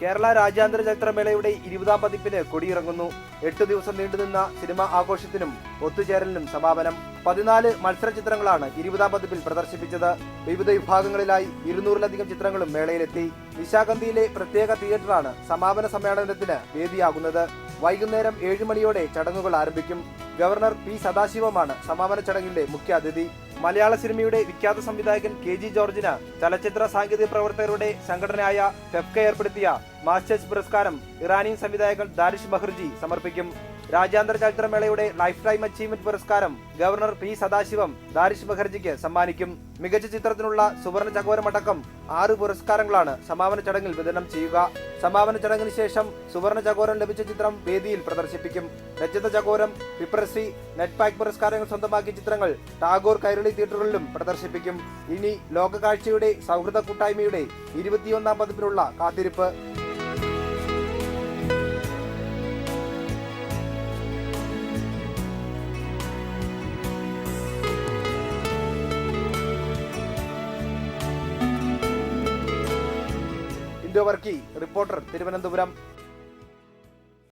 കേരള രാജ്യാന്തര ചലച്ചിത്രമേളയുടെ 20ാം പതിപ്പിന് കൊടിയിറങ്ങുന്നു. 8 ദിവസം നീണ്ടുനിന്ന സിനിമാ ആഘോഷത്തിനും ഒത്തുചേരലിനും സമാപനം. 14 മത്സര ചിത്രങ്ങളാണ് 20ാം പതിപ്പിൽ പ്രദർശിപ്പിച്ചത്. വിവിധ വിഭാഗങ്ങളിലായി 200-ലധികം ചിത്രങ്ങളും മേളയിലെത്തി. നിശാഗന്ധിയിലെ പ്രത്യേക തിയേറ്ററാണ് സമാപന സമ്മേളനത്തിന് വേദിയാകുന്നത്. വൈകുന്നേരം 7 മണിയോടെ ചടങ്ങുകൾ ആരംഭിക്കും. ഗവർണർ പി സദാശിവമാണ് സമാപന ചടങ്ങിന്റെ മുഖ്യാതിഥി. മലയാള സിനിമയുടെ വിഖ്യാത സംവിധായകൻ KG ജോർജിന് ചലച്ചിത്ര സാങ്കേതിക പ്രവർത്തകരുടെ സംഘടനയായ ഫെഫ്ക ഏർപ്പെടുത്തിയ മാസ്റ്റേഴ്സ് പുരസ്കാരം ഇറാനിയൻ സംവിധായകൻ ദാരിഷ് മഹർജി സമർപ്പിക്കും. രാജ്യാന്തര ചലച്ചിത്രമേളയുടെ ലൈഫ് ടൈം അച്ചീവ്മെന്റ് പുരസ്കാരം ഗവർണർ പി സദാശിവം ദാരിഷ് മഹർജിക്ക് സമ്മാനിക്കും. മികച്ച ചിത്രത്തിനുള്ള സുവർണ ചകോരമടക്കം 6 പുരസ്കാരങ്ങളാണ് സമാപന ചടങ്ങിൽ വിതരണം ചെയ്യുക. സമാപന ചടങ്ങിന് ശേഷം സുവർണ ചകോരം ലഭിച്ച ചിത്രം വേദിയിൽ പ്രദർശിപ്പിക്കും. രജത ചകോരം, പിപ്രസി, നെറ്റ്പാക്ക് പുരസ്കാരങ്ങൾ സ്വന്തമാക്കിയ ചിത്രങ്ങൾ ടാഗോർ കൈരളി തിയേറ്ററുകളിലും പ്രദർശിപ്പിക്കും. ഇനി ലോകകാഴ്ചയുടെ സൗഹൃദ കൂട്ടായ്മയുടെ 21ാം പതിപ്പിനുള്ള കാത്തിരിപ്പ്. വർക്കി, റിപ്പോർട്ടർ, തിരുവനന്തപുരം.